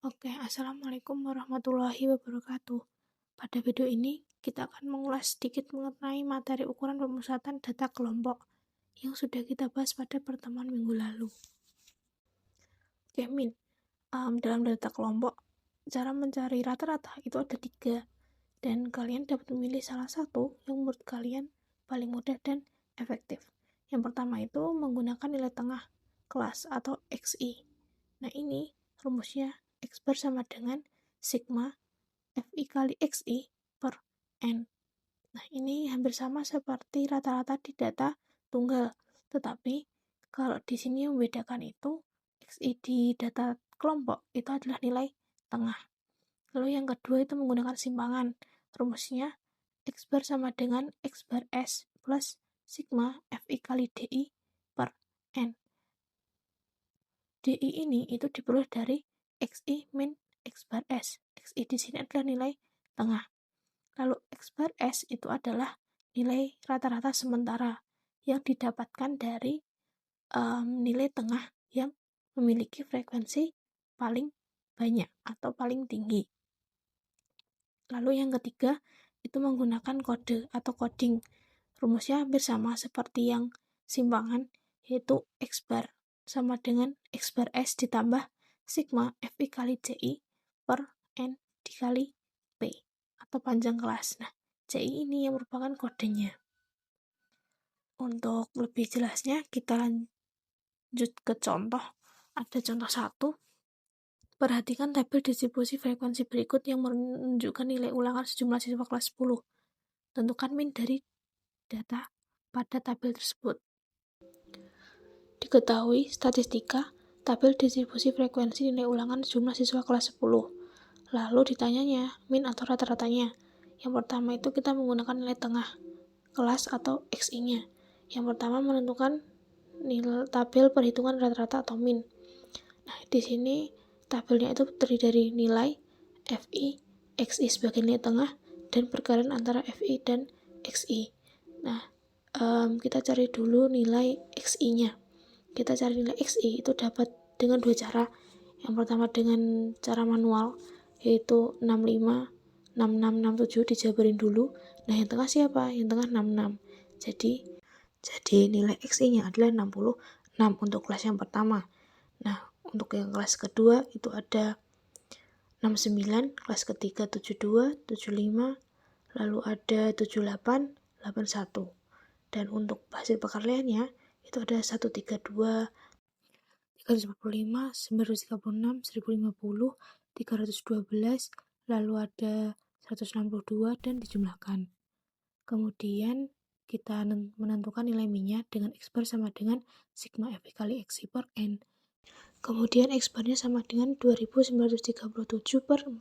Oke, Assalamualaikum warahmatullahi wabarakatuh. Pada video ini, kita akan mengulas sedikit mengenai materi ukuran pemusatan data kelompok yang sudah kita bahas pada pertemuan minggu lalu. Oke, dalam data kelompok, cara mencari rata-rata itu ada 3, dan kalian dapat memilih salah satu yang menurut kalian paling mudah dan efektif. Yang pertama itu menggunakan nilai tengah kelas atau XI. Nah, ini rumusnya X bar sama dengan sigma FI kali XI per N. Nah, ini hampir sama seperti rata-rata di data tunggal. Tetapi, kalau di sini yang membedakan itu, XI di data kelompok itu adalah nilai tengah. Lalu yang kedua itu menggunakan simpangan. Rumusnya X bar sama dengan X bar S plus sigma FI kali DI per N. DI ini itu diperoleh dari XI min X bar S. XI di sini adalah nilai tengah. Lalu X bar S itu adalah nilai rata-rata sementara yang didapatkan dari nilai tengah yang memiliki frekuensi paling banyak atau paling tinggi. Lalu yang ketiga itu menggunakan kode atau coding. Rumusnya hampir sama seperti yang simpangan, yaitu X bar sama dengan X bar S ditambah sigma FI kali CI per N dikali P atau panjang kelas. Nah, CI ini yang merupakan kodenya. Untuk lebih jelasnya, kita lanjut ke contoh. Ada contoh 1. Perhatikan tabel distribusi frekuensi berikut yang menunjukkan nilai ulangan sejumlah siswa kelas 10. Tentukan min dari data pada tabel tersebut. Diketahui statistika tabel distribusi frekuensi nilai ulangan sejumlah siswa kelas 10. Lalu ditanyanya min atau rata-ratanya. Yang pertama itu kita menggunakan nilai tengah kelas atau XI-nya. Yang pertama menentukan nilai tabel perhitungan rata-rata atau min. Nah, di sini tabelnya itu terdiri dari nilai FI, XI sebagai nilai tengah, dan perkalian antara FI dan XI. Nah, kita cari dulu nilai XI-nya. Kita cari nilai XI itu dapat dengan 2 cara. Yang pertama dengan cara manual, yaitu 65, 66, 67 dijabarin dulu. Nah, yang tengah siapa? Yang tengah 66. Jadi nilai XI-nya adalah 66 untuk kelas yang pertama. Nah, untuk yang kelas kedua itu ada 69, kelas ketiga 72, 75, lalu ada 78, 81. Dan untuk hasil perkaliannya itu ada 132, 345, 936, 1050, 312, lalu ada 162 dan dijumlahkan. Kemudian kita menentukan nilai minnya dengan X bar sama dengan sigma FI kali XI per N. Kemudian X barnya sama dengan 2937 per 40.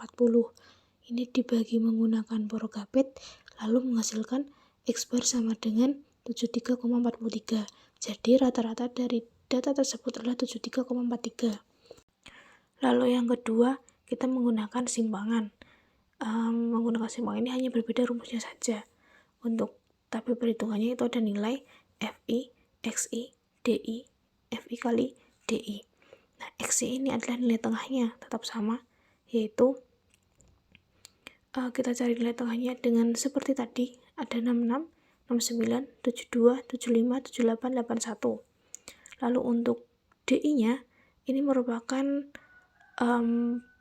Ini dibagi menggunakan Porogapit, lalu menghasilkan X bar sama dengan 73,43. Jadi rata-rata dari data tersebut adalah 73,43. Lalu yang kedua, kita menggunakan simpangan. Menggunakan simpangan ini hanya berbeda rumusnya saja. Untuk tabel perhitungannya itu ada nilai FI, XI, DI, FI kali DI. Nah, XI ini adalah nilai tengahnya, tetap sama, yaitu kita cari nilai tengahnya dengan seperti tadi, ada 66, 69, 72, 75, 78, 81. Lalu untuk DI-nya, ini merupakan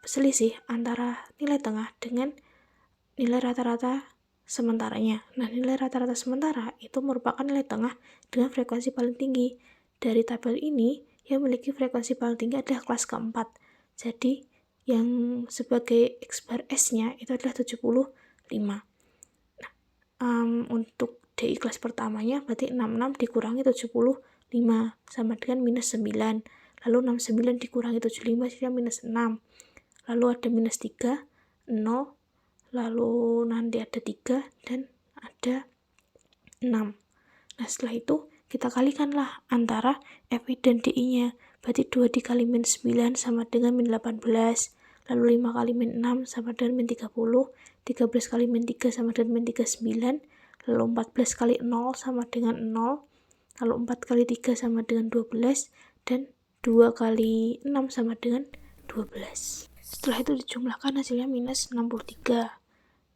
selisih antara nilai tengah dengan nilai rata-rata sementaranya. Nah, nilai rata-rata sementara itu merupakan nilai tengah dengan frekuensi paling tinggi. Dari tabel ini, yang memiliki frekuensi paling tinggi adalah kelas keempat. Jadi, yang sebagai X bar S-nya itu adalah 75. Nah, untuk DI kelas pertamanya berarti 66 dikurangi 75 sama dengan minus 9. Lalu 69 dikurangi 75 sama minus 6. Lalu ada minus 3, 0, lalu nanti ada 3 dan ada 6. Nah, setelah itu kita kalikanlah antara FI dan DI-nya. Berarti 2 dikali min 9 sama dengan min 18. Lalu 5 kali min 6 sama dengan min 30. 13 kali min 3 sama dengan min 39. Lalu 14 kali 0 sama dengan 0. Lalu 4 kali 3 sama dengan 12. Dan 2 kali 6 sama dengan 12. Setelah itu dijumlahkan hasilnya minus 63.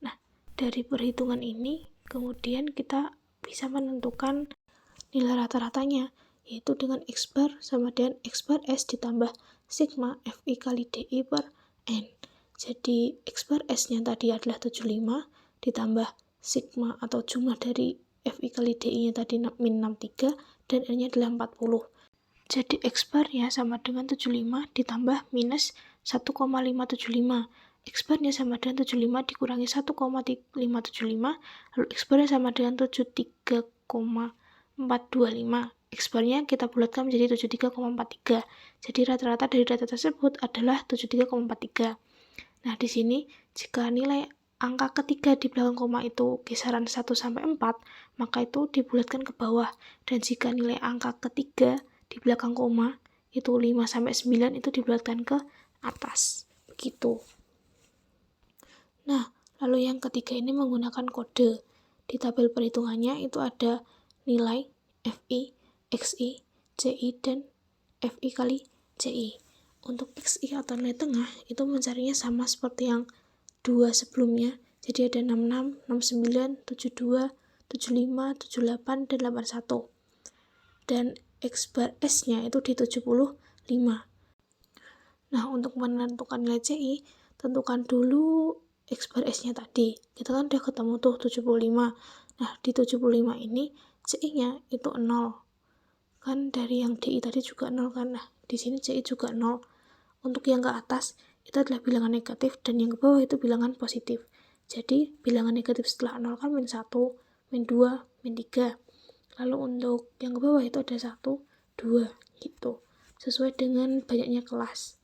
Nah, dari perhitungan ini kemudian kita bisa menentukan nilai rata-ratanya, yaitu dengan X bar sama dengan X bar S ditambah sigma FI kali DI per N. Jadi X bar S-nya tadi adalah 75 ditambah sigma atau jumlah dari FI kali DI-nya tadi min 63 dan N-nya adalah 40. Jadi X bar-nya sama dengan 75 ditambah minus 1,575. X bar-nya sama dengan 75 dikurangi 1,575, lalu X bar-nya sama dengan 73,425. X bar-nya kita bulatkan menjadi 73,43. Jadi rata-rata dari data tersebut adalah 73,43. Nah, di sini jika nilai angka ketiga di belakang koma itu kisaran 1 sampai 4, maka itu dibulatkan ke bawah. Dan jika nilai angka ketiga di belakang koma itu 5 sampai 9 itu dibulatkan ke atas. Begitu. Nah, lalu yang ketiga ini menggunakan kode. Di tabel perhitungannya itu ada nilai FI, XI, CI, dan FI kali CI. Untuk XI atau nilai tengah itu mencarinya sama seperti yang dua sebelumnya. Jadi ada 66, 69, 72, 75, 78, dan 81. Dan X bar S-nya itu di 75. Nah, untuk menentukan nilai CI, tentukan dulu X bar S-nya tadi. Kita kan udah ketemu tuh 75. Nah, di 75 ini CI-nya itu 0. Kan dari yang DI tadi juga 0 kan. Nah, di sini CI juga 0. Untuk yang ke atas itu adalah bilangan negatif dan yang ke bawah itu bilangan positif. Jadi, bilangan negatif setelah 0 kan min 1, min 2, min 3. Lalu untuk yang ke bawah itu ada 1, 2 gitu. Sesuai dengan banyaknya kelas.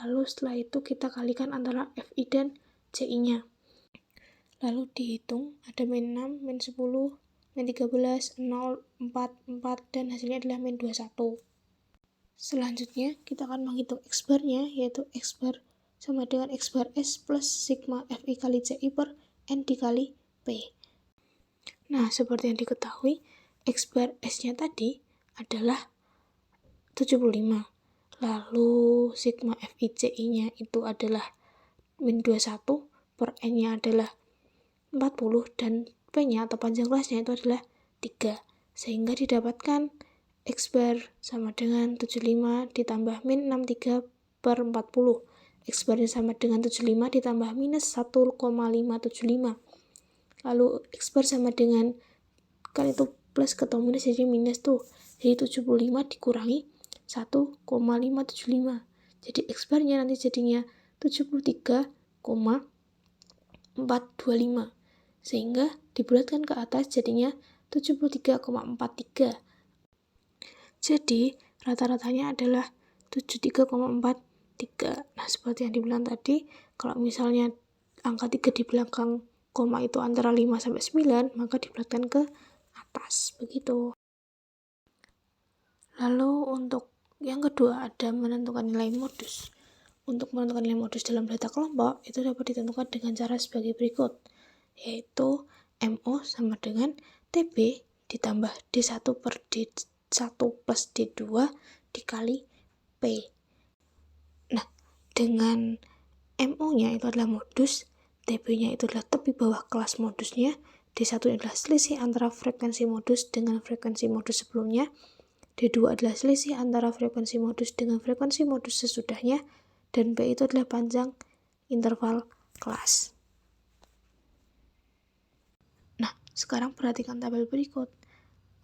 Lalu setelah itu kita kalikan antara FI dan CI-nya. Lalu dihitung ada min 6, min 10, min 13, 0, 4, 4, dan hasilnya adalah min 21. Selanjutnya kita akan menghitung X bar-nya, yaitu X bar sama dengan X bar S plus sigma FI kali CI per N dikali P. Nah, seperti yang diketahui, X bar S-nya tadi adalah 75. Lalu sigma FICI-nya itu adalah min 21, per N-nya adalah 40, dan P-nya atau panjang kelasnya itu adalah 3. Sehingga didapatkan X bar sama dengan 75 ditambah min 63 per 40. X bar-nya sama dengan 75 ditambah minus 1,575. Lalu X bar sama dengan, kan itu plus ketemu minus jadi minus tuh. Jadi 75 dikurangi 1,575. Jadi X bar-nya nanti jadinya 73,425. Sehingga dibulatkan ke atas jadinya 73,43. Jadi rata-ratanya adalah 73,43. Nah, seperti yang dibilang tadi, kalau misalnya angka 3 di belakang koma itu antara 5 sampai 9, maka dibulatkan ke atas. Begitu. Lalu untuk yang kedua ada menentukan nilai modus. Untuk menentukan nilai modus dalam data kelompok itu dapat ditentukan dengan cara sebagai berikut, yaitu MO sama dengan TB ditambah D1 per D1 plus D2 dikali P. Nah, dengan MO-nya itu adalah modus, TB-nya itu adalah tepi bawah kelas modusnya, D1 adalah selisih antara frekuensi modus dengan frekuensi modus sebelumnya, D2 adalah selisih antara frekuensi modus dengan frekuensi modus sesudahnya, dan P itu adalah panjang interval kelas. Nah, sekarang perhatikan tabel berikut.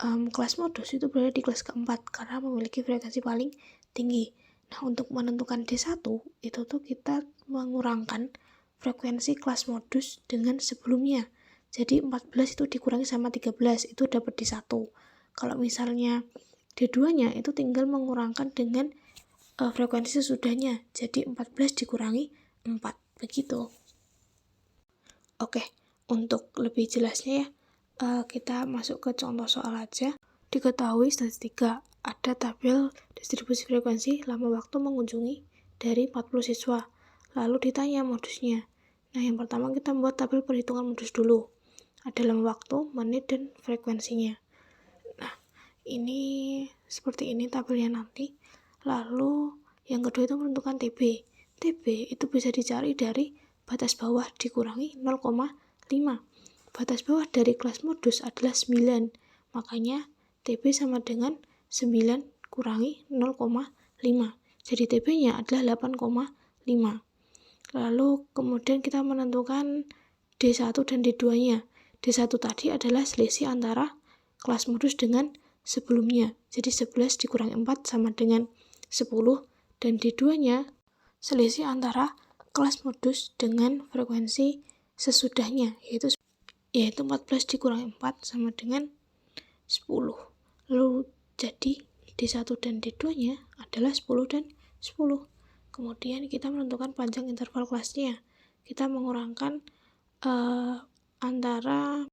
Kelas modus itu berada di kelas keempat karena memiliki frekuensi paling tinggi. Nah, untuk menentukan D1 itu tuh kita mengurangkan frekuensi kelas modus dengan sebelumnya. Jadi 14 itu dikurangi sama 13 itu dapat D1. Kalau misalnya D2-nya itu tinggal mengurangkan dengan frekuensi sesudahnya. Jadi 14 dikurangi 4. Begitu. Oke, untuk lebih jelasnya ya, kita masuk ke contoh soal aja. Diketahui statistika, ada tabel distribusi frekuensi lama waktu mengunjungi dari 40 siswa. Lalu ditanya modusnya. Nah, yang pertama kita membuat tabel perhitungan modus dulu. Ada lama waktu, menit, dan frekuensinya. Nah, ini seperti ini tabelnya nanti. Lalu yang kedua itu menentukan TB. TB itu bisa dicari dari batas bawah dikurangi 0,5. Batas bawah dari kelas modus adalah 9, makanya TB sama dengan 9 kurangi 0,5. Jadi TB-nya adalah 8,5. Lalu kemudian kita menentukan D1 dan D2-nya. D1 tadi adalah selisih antara kelas modus dengan sebelumnya. Jadi 11 dikurangi 4 sama dengan 10. Dan D2-nya selisih antara kelas modus dengan frekuensi sesudahnya, yaitu 14 dikurangi 4 sama dengan 10. Lalu jadi D1 dan D2-nya adalah 10 dan 10. Kemudian kita menentukan panjang interval kelasnya. Kita mengurangkan antara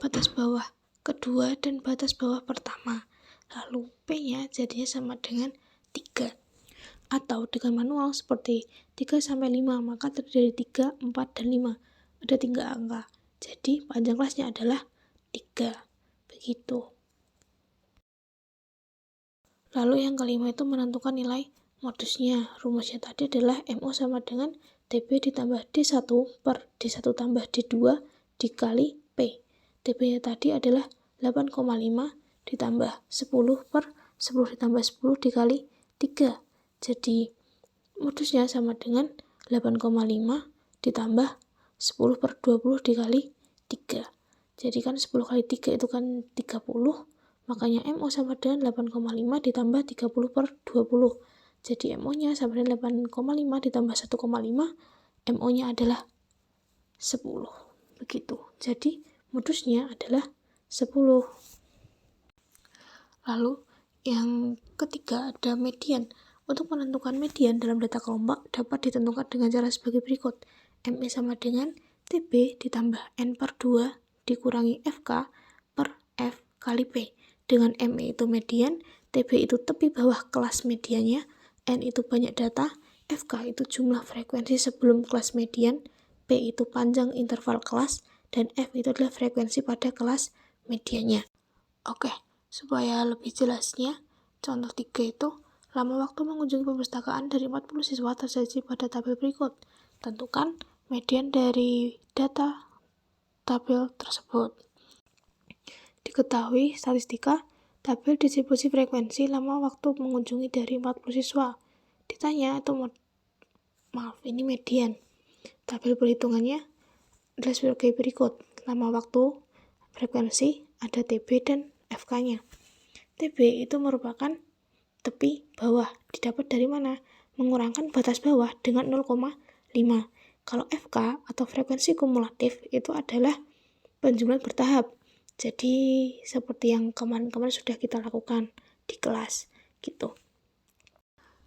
batas bawah kedua dan batas bawah pertama. Lalu P-nya jadinya sama dengan 3. Atau dengan manual seperti 3 sampai 5, maka terdiri dari 3, 4, dan 5. Ada 3 angka. Jadi panjang kelasnya adalah 3. Begitu. Lalu yang kelima itu menentukan nilai modusnya. Rumusnya tadi adalah MO sama dengan TB ditambah D1 per D1 tambah D2 dikali P. TB-nya tadi adalah 8,5 ditambah 10 per 10 ditambah 10 dikali 3. Jadi modusnya sama dengan 8,5 ditambah 10 per 20 dikali 3. Jadi kan 10 kali 3 itu kan 30. Makanya MO sama dengan 8,5 ditambah 30 per 20. Jadi MO-nya sama dengan 8,5 ditambah 1,5. MO-nya adalah 10. Begitu. Jadi modusnya adalah 10. Lalu yang ketiga ada median. Untuk menentukan median dalam data kelompok dapat ditentukan dengan cara sebagai berikut. ME sama dengan TB ditambah N per 2 dikurangi FK per F kali P. Dengan ME itu median, TB itu tepi bawah kelas mediannya, N itu banyak data, FK itu jumlah frekuensi sebelum kelas median, P itu panjang interval kelas, dan F itu adalah frekuensi pada kelas mediannya. Oke, supaya lebih jelasnya, contoh 3 itu lama waktu mengunjungi perpustakaan dari 40 siswa tersaji pada tabel berikut. Tentukan median dari data tabel tersebut. Diketahui statistika tabel distribusi frekuensi lama waktu mengunjungi dari 40 siswa. Ditanya itu ini median. Tabel perhitungannya adalah sebagai berikut. Lama waktu, frekuensi, ada TB dan FK-nya. TB itu merupakan tepi bawah. Didapat dari mana? Mengurangkan batas bawah dengan 0,5. Kalau FK atau frekuensi kumulatif itu adalah penjumlahan bertahap. Jadi seperti yang kemarin-kemarin sudah kita lakukan di kelas gitu.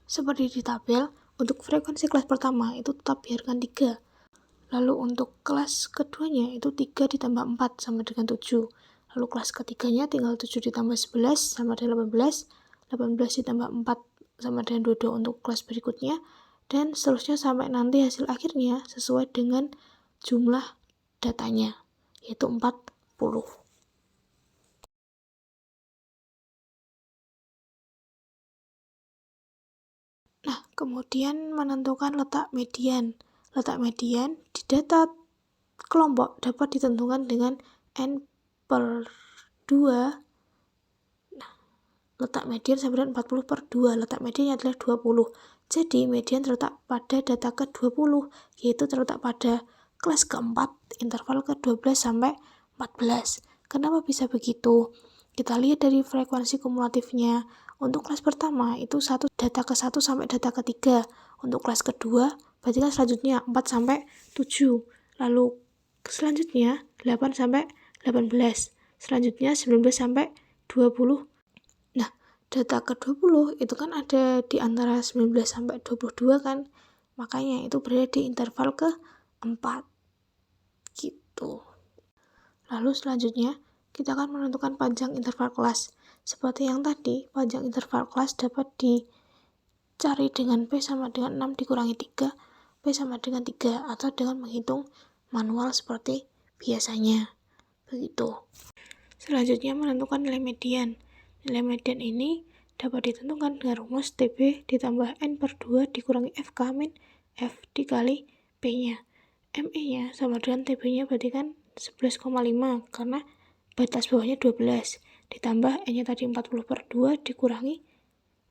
Seperti di tabel, untuk frekuensi kelas pertama itu tetap biarkan 3. Lalu untuk kelas keduanya itu 3 ditambah 4 sama dengan 7. Lalu kelas ketiganya tinggal 7 ditambah 11 sama dengan 18. 18 ditambah 4 sama dengan 22 untuk kelas berikutnya. Dan seterusnya sampai nanti hasil akhirnya sesuai dengan jumlah datanya, yaitu 40. Nah, kemudian menentukan letak median. Letak median di data kelompok dapat ditentukan dengan N per 2. Nah, letak median sama dengan 40 per 2. Letak mediannya adalah 20. Jadi, median terletak pada data ke-20, yaitu terletak pada kelas keempat, interval ke-12 sampai 14. Kenapa bisa begitu? Kita lihat dari frekuensi kumulatifnya. Untuk kelas pertama itu data ke-1 sampai data ke-3. Untuk kelas kedua, berarti kan selanjutnya 4 sampai 7. Lalu selanjutnya 8 sampai 18. Selanjutnya 19 sampai 20. Nah, data ke-20 itu kan ada di antara 19 sampai 22 kan. Makanya itu berada di interval ke-4. Gitu. Lalu selanjutnya kita akan menentukan panjang interval kelas. Seperti yang tadi, panjang interval kelas dapat dicari dengan P sama dengan 6 dikurangi 3, P sama dengan 3, atau dengan menghitung manual seperti biasanya. Begitu. Selanjutnya menentukan nilai median. Nilai median ini dapat ditentukan dengan rumus TB ditambah N per 2 dikurangi FK min F dikali P-nya. ME-nya sama dengan TB-nya berarti kan 11,5 karena batas bawahnya 12 ditambah N-nya tadi 40/2 dikurangi.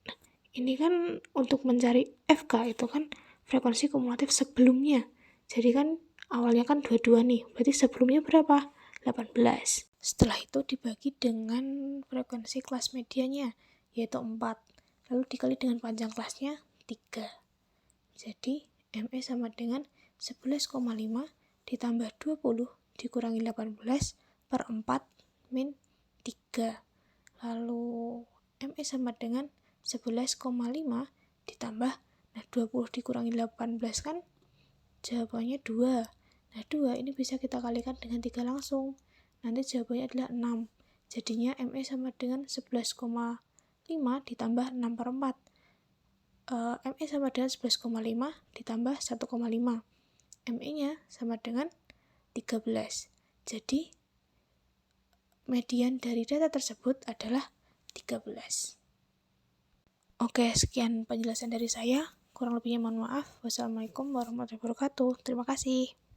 Nah, ini kan untuk mencari FK itu kan frekuensi kumulatif sebelumnya. Jadi kan awalnya kan 22 nih, berarti sebelumnya berapa? 18. Setelah itu dibagi dengan frekuensi kelas medianya, yaitu 4. Lalu dikali dengan panjang kelasnya 3. Jadi ME sama dengan 11,5 ditambah 20 dikurangi 18 per 4 min 3. Lalu ME sama dengan 11,5 ditambah 20 dikurangi 18 kan jawabannya 2. Nah 2 ini bisa kita kalikan dengan 3 langsung. Nanti jawabannya adalah 6. Jadinya ME sama dengan 11,5 ditambah 6 per 4. ME sama dengan 11,5 ditambah 1,5. ME-nya sama dengan 13. Jadi, median dari data tersebut adalah 13. Oke, sekian penjelasan dari saya. Kurang lebihnya mohon maaf. Wassalamualaikum warahmatullahi wabarakatuh. Terima kasih.